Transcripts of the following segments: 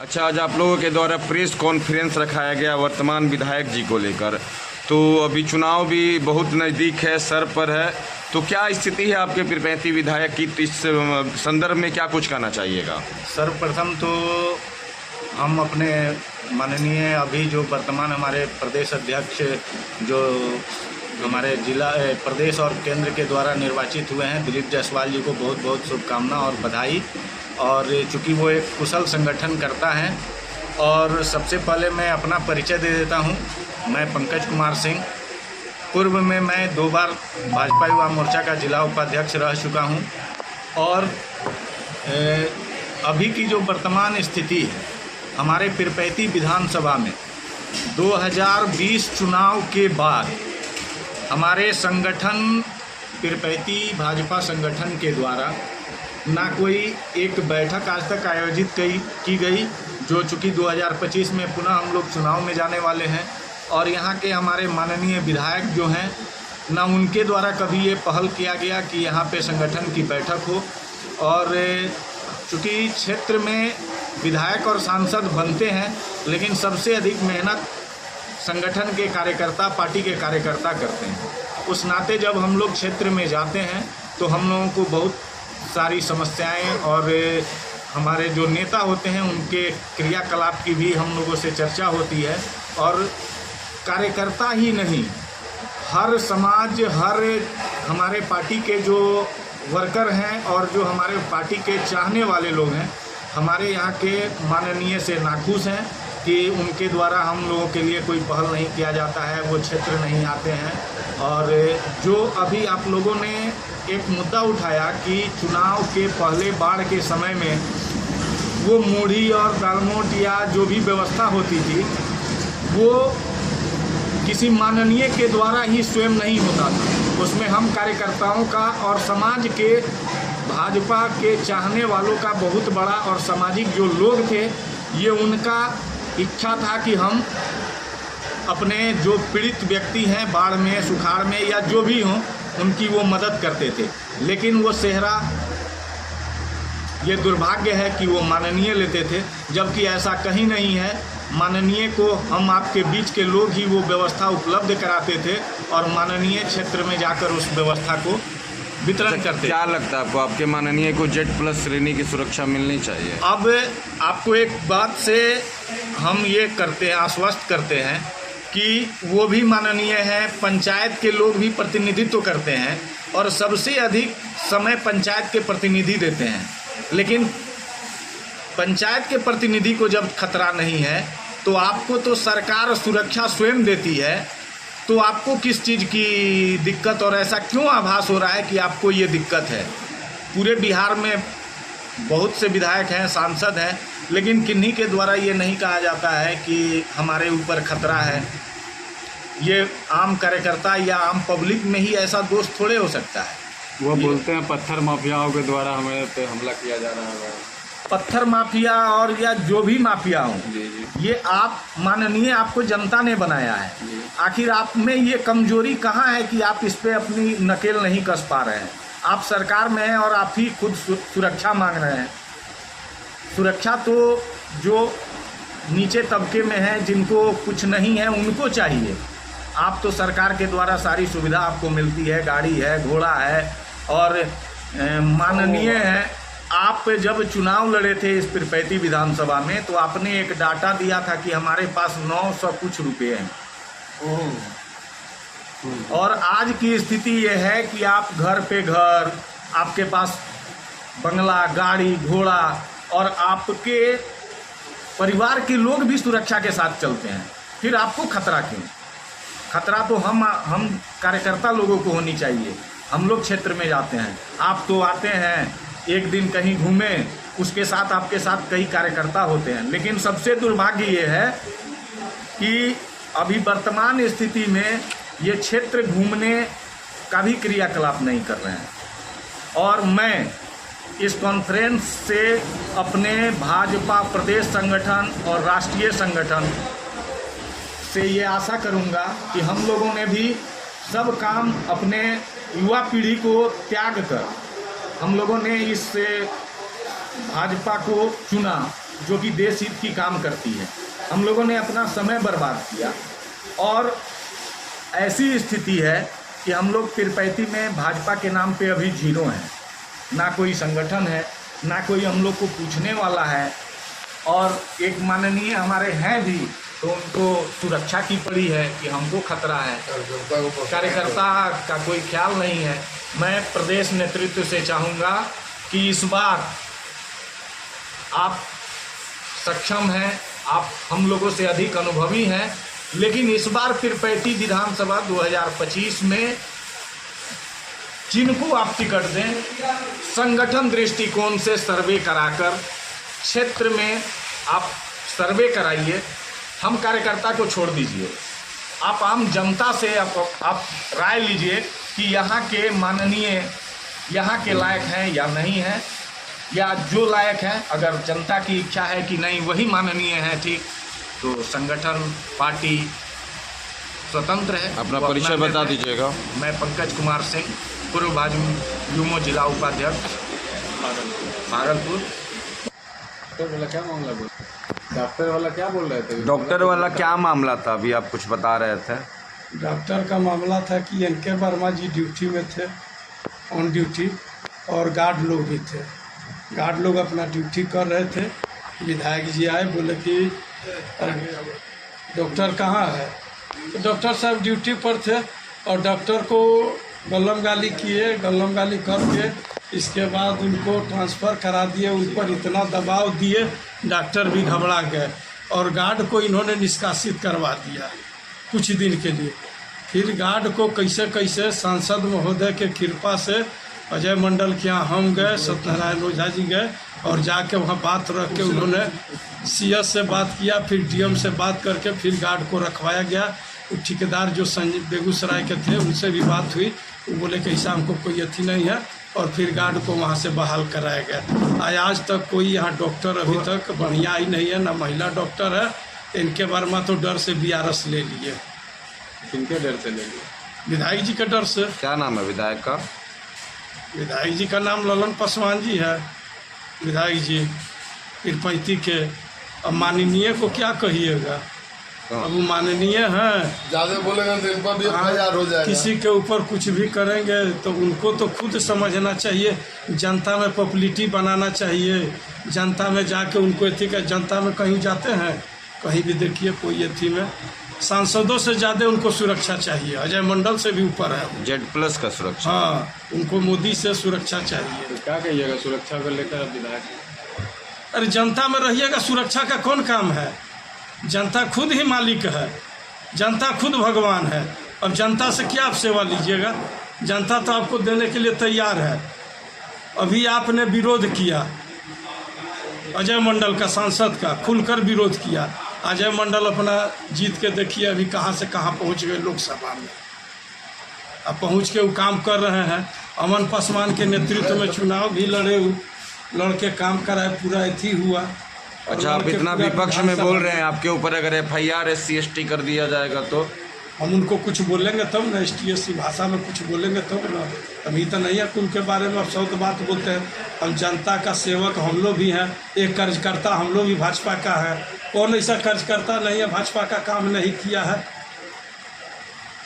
अच्छा, आज आप लोगों के द्वारा प्रेस कॉन्फ्रेंस रखाया गया वर्तमान विधायक जी को लेकर। तो अभी चुनाव भी बहुत नज़दीक है, सर पर है, तो क्या स्थिति है आपके पीरपैंती विधायक की? तो इस संदर्भ में क्या कुछ कहना चाहिएगा? सर्वप्रथम तो हम अपने माननीय अभी जो वर्तमान हमारे प्रदेश अध्यक्ष जो हमारे जिला प्रदेश और केंद्र के द्वारा निर्वाचित हुए हैं, दिलीप जायसवाल जी को बहुत बहुत शुभकामना और बधाई। और चूँकि वो एक कुशल संगठन करता है, और सबसे पहले मैं अपना परिचय दे देता हूँ। मैं पंकज कुमार सिंह, पूर्व में मैं 2 बार भाजपा युवा मोर्चा का जिला उपाध्यक्ष रह चुका हूँ। और अभी की जो वर्तमान स्थिति है हमारे पीरपैंती विधानसभा में 2020 चुनाव के बाद हमारे संगठन पीरपैंती भाजपा संगठन के द्वारा ना कोई एक बैठक आज तक आयोजित की गई, जो चूँकि 2025 में पुनः हम लोग चुनाव में जाने वाले हैं, और यहाँ के हमारे माननीय विधायक जो हैं ना उनके द्वारा कभी ये पहल किया गया कि यहाँ पे संगठन की बैठक हो। और चूँकि क्षेत्र में विधायक और सांसद बनते हैं, लेकिन सबसे अधिक मेहनत संगठन के कार्यकर्ता, पार्टी के कार्यकर्ता करते हैं। उस नाते जब हम लोग क्षेत्र में जाते हैं तो हम लोगों को बहुत सारी समस्याएं और हमारे जो नेता होते हैं उनके क्रियाकलाप की भी हम लोगों से चर्चा होती है। और कार्यकर्ता ही नहीं, हर समाज, हर हमारे पार्टी के जो वर्कर हैं और जो हमारे पार्टी के चाहने वाले लोग हैं, हमारे यहाँ के माननीय से नाखुश हैं कि उनके द्वारा हम लोगों के लिए कोई पहल नहीं किया जाता है, वो क्षेत्र नहीं आते हैं। और जो अभी आप लोगों ने एक मुद्दा उठाया कि चुनाव के पहले बाढ़ के समय में वो मूढ़ी और दालमोट या जो भी व्यवस्था होती थी वो किसी माननीय के द्वारा ही स्वयं नहीं होता था। उसमें हम कार्यकर्ताओं का और समाज के, भाजपा के चाहने वालों का बहुत बड़ा और सामाजिक जो लोग थे, ये उनका इच्छा था कि हम अपने जो पीड़ित व्यक्ति हैं बाढ़ में, सुखाड़ में या जो भी हों, उनकी वो मदद करते थे। लेकिन वो सेहरा, ये दुर्भाग्य है कि वो माननीय लेते थे, जबकि ऐसा कहीं नहीं है। माननीय को हम आपके बीच के लोग ही वो व्यवस्था उपलब्ध कराते थे और माननीय क्षेत्र में जाकर उस व्यवस्था को वितरण करते। क्या लगता है आपको, आपके माननीय को Z+ श्रेणी की सुरक्षा मिलनी चाहिए? अब आपको एक बात से हम ये करते हैं, आश्वस्त करते हैं कि वो भी माननीय हैं, पंचायत के लोग भी प्रतिनिधित्व करते हैं और सबसे अधिक समय पंचायत के प्रतिनिधि देते हैं। लेकिन पंचायत के प्रतिनिधि को जब खतरा नहीं है तो आपको तो सरकार सुरक्षा स्वयं देती है, तो आपको किस चीज़ की दिक्कत, और ऐसा क्यों आभास हो रहा है कि आपको ये दिक्कत है? पूरे बिहार में बहुत से विधायक हैं, सांसद हैं, लेकिन किन्हीं के द्वारा ये नहीं कहा जाता है कि हमारे ऊपर खतरा है। ये आम कार्यकर्ता या आम पब्लिक में ही ऐसा दोष थोड़े हो सकता है। वो बोलते हैं पत्थर माफियाओं के द्वारा हमें पे हमला किया जा रहा है। पत्थर माफिया और या जो भी माफिया हो, ये आप माननीय, आपको जनता ने बनाया है। आखिर आप में ये कमजोरी कहाँ है कि आप इस पे अपनी नकेल नहीं कस पा रहे हैं? आप सरकार में हैं और आप ही खुद सुरक्षा मांग रहे हैं। सुरक्षा तो जो नीचे तबके में है, जिनको कुछ नहीं है, उनको चाहिए। आप तो सरकार के द्वारा सारी सुविधा आपको मिलती है, गाड़ी है, घोड़ा है और माननीय है। आप जब चुनाव लड़े थे इस पीरपैंती विधानसभा में, तो आपने एक डाटा दिया था कि हमारे पास 900 कुछ रुपये हैं। और आज की स्थिति ये है कि आप घर पे घर, आपके पास बंगला, गाड़ी, घोड़ा, और आपके परिवार के लोग भी सुरक्षा के साथ चलते हैं। फिर आपको खतरा क्यों? खतरा तो हम कार्यकर्ता लोगों को होनी चाहिए। हम लोग क्षेत्र में जाते हैं, आप तो आते हैं एक दिन कहीं घूमें, उसके साथ आपके साथ कई कार्यकर्ता होते हैं। लेकिन सबसे दुर्भाग्य ये है कि अभी वर्तमान स्थिति में ये क्षेत्र घूमने का भी क्रियाकलाप नहीं कर रहे हैं। और मैं इस कॉन्फ्रेंस से अपने भाजपा प्रदेश संगठन और राष्ट्रीय संगठन से ये आशा करूंगा कि हम लोगों ने भी सब काम अपने युवा पीढ़ी को त्याग कर हम लोगों ने इस भाजपा को चुना जो कि देश हित की काम करती है। हम लोगों ने अपना समय बर्बाद किया और ऐसी स्थिति है कि हम लोग पीरपैंती में भाजपा के नाम पे अभी जीरो हैं। ना कोई संगठन है, ना कोई हम लोग को पूछने वाला है, और एक माननीय हमारे हैं भी तो उनको सुरक्षा की पड़ी है कि हमको खतरा है, कार्यकर्ता का कोई ख्याल नहीं है। मैं प्रदेश नेतृत्व से चाहूँगा कि इस बार आप सक्षम हैं, आप हम लोगों से अधिक अनुभवी हैं, लेकिन इस बार पीरपैंती विधानसभा 2025 में जिनको आप टिकट दें, संगठन दृष्टिकोण से सर्वे कराकर क्षेत्र में आप सर्वे कराइए। हम कार्यकर्ता को छोड़ दीजिए, आप आम जनता से आप राय लीजिए कि यहाँ के माननीय यहाँ के लायक हैं या नहीं हैं, या जो लायक हैं अगर जनता की इच्छा है कि नहीं वही माननीय हैं, ठीक, तो संगठन पार्टी स्वतंत्र है। अपना परिचय बता दीजिएगा। मैं पंकज कुमार सिंह, पूर्व भाजपा यूमो जिला उपाध्यक्ष भागलपुर। क्या मामला बोल डॉक्टर वाला क्या बोल रहे थे? डॉक्टर वाला क्या मामला था, अभी आप कुछ बता रहे थे? डॉक्टर का मामला था कि एन.के. वर्मा जी ड्यूटी में थे, ऑन ड्यूटी, और गार्ड लोग भी थे। गार्ड लोग अपना ड्यूटी कर रहे थे। विधायक जी आए, बोले कि डॉक्टर कहाँ है, तो डॉक्टर साहब ड्यूटी पर थे और डॉक्टर को गल्लम गाली किए। गल्लम गाली करके इसके बाद उनको ट्रांसफ़र करा दिए। उन पर इतना दबाव दिए, डॉक्टर भी घबरा गए और गार्ड को इन्होंने निष्कासित करवा दिया कुछ दिन के लिए। फिर गार्ड को कैसे कैसे सांसद महोदय के कृपा से अजय मंडल के यहाँ हम गए, सत्यनारायण ओझा जी गए और जाके वहाँ बात रख के उन्होंने CS से बात किया, फिर DM से बात करके फिर गार्ड को रखवाया गया। ठेकेदार जो बेगूसराय के थे उनसे भी बात हुई, वो बोले कि ऐसा हमको कोई अथी नहीं है, और फिर गार्ड को वहाँ से बहाल कराया गया। आज तक कोई यहाँ डॉक्टर अभी तक बढ़िया ही नहीं है, ना महिला डॉक्टर है। इनके वर्मा तो डर से BRS ले लिए। किनके डर से ले लिए? विधायक जी के डर से। क्या नाम है विधायक का? विधायक जी का नाम ललन पासवान जी है, विधायक जी पीरपैंती के। अब माननीय को क्या कहिएगा, अब वो माननीय हैं, ज़्यादा बोलेंगे तो इन पर भी FIR हो जाएगा। किसी के ऊपर कुछ भी करेंगे तो उनको तो खुद समझना चाहिए, जनता में पॉपुलिटी बनाना चाहिए, जनता में जाके उनको एथी का। जनता में कहीं जाते हैं, कहीं भी देखिए कोई एथी में सांसदों से ज़्यादा उनको सुरक्षा चाहिए, अजय मंडल से भी ऊपर है। Z+ का सुरक्षा। हाँ, उनको मोदी से सुरक्षा चाहिए। तो क्या कहिएगा सुरक्षा को लेकर विधायक? अरे जनता में रहिएगा, सुरक्षा का कौन काम है? जनता खुद ही मालिक है, जनता खुद भगवान है। अब जनता से क्या आप सेवा लीजिएगा? जनता तो आपको देने के लिए तैयार है। अभी आपने विरोध किया अजय मंडल का, सांसद का खुलकर विरोध किया। अजय मंडल अपना जीत के देखिए अभी कहाँ से कहाँ पहुँच गए लोकसभा में। अब पहुँच के वो काम कर रहे हैं। अमन पासवान के नेतृत्व में चुनाव भी लड़के काम कराए, पूरा एथी हुआ। अच्छा, आप इतना विपक्ष में बोल रहे हैं, आपके ऊपर अगर FIR SC/ST कर दिया जाएगा तो? हम उनको कुछ बोलेंगे तब ना, ST/SC भाषा में कुछ बोलेंगे तब ना। अभी तो नहीं है उनके बारे में, अब सब बात बोलते हैं। हम जनता का सेवक हम लोग भी हैं, एक कार्यकर्ता हम लोग भी भाजपा का है। कौन ऐसा कार्यकर्ता नहीं है भाजपा का काम नहीं किया है?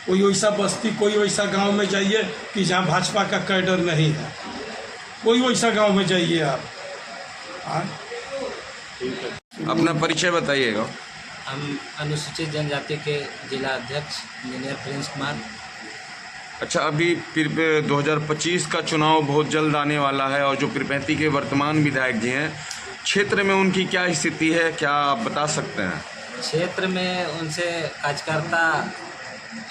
कोई वैसा बस्ती, कोई वैसा गांव में जाइए कि जहां भाजपा का कैडर नहीं है, कोई वैसा गांव में जाइए आप। अपना परिचय बताइएगा। हम अनुसूचित जनजाति के जिला अध्यक्ष इंजीनियर प्रिंस कुमार। अच्छा, अभी 2025 का चुनाव बहुत जल्द आने वाला है, और जो पीरपैंती के वर्तमान विधायक जी हैं, क्षेत्र में उनकी क्या स्थिति है, क्या आप बता सकते हैं? क्षेत्र में उनसे कार्यकर्ता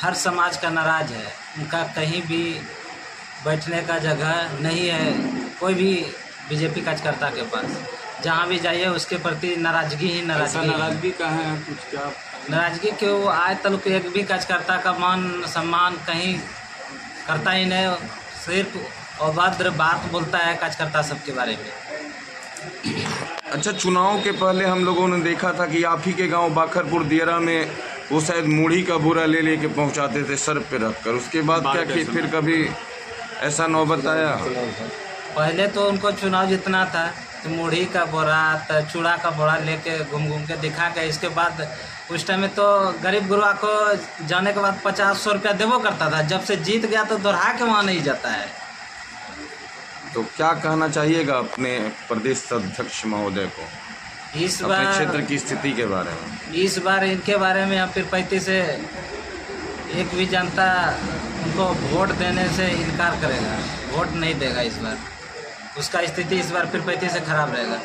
हर समाज का नाराज है। उनका कहीं भी बैठने का जगह नहीं है, कोई भी बीजेपी कार्यकर्ता के पास। जहाँ भी जाइए उसके प्रति नाराजगी ही नाराजगी। नाराजगी कहाँ है, कुछ क्या नाराजगी क्यों? आज तक एक भी कार्यकर्ता का मान सम्मान कहीं करता ही नहीं, सिर्फ अभद्र बात बोलता है कार्यकर्ता सबके बारे में। अच्छा, चुनाव के पहले हम लोगों ने देखा था कि आप ही के गांव बाखरपुर दियरा में वो शायद मूढ़ी का बोरा ले लेके पहुंचाते थे सर पे रखकर। उसके बाद क्या कि फिर कभी ऐसा नौबत आया? पहले तो उनको चुनाव जितना था तो मुढ़ी का बोरा तो चूड़ा का बोरा लेके घूम घूम के दिखा के, इसके बाद उस टाइम में तो गरीब गुरुआ को जाने के बाद 50-100 रुपया देवो करता था। जब से जीत गया तो दोहरा के वहाँ नहीं जाता है। तो क्या कहना चाहिएगा अपने प्रदेश अध्यक्ष महोदय को इस अपने बार क्षेत्र की स्थिति के बारे में? इस बार इनके बारे में हम पीरपैंती से एक भी जनता उनको वोट देने से इनकार करेगा, वोट नहीं देगा इस बार। उसका स्थिति इस बार पीरपैंती से खराब रहेगा।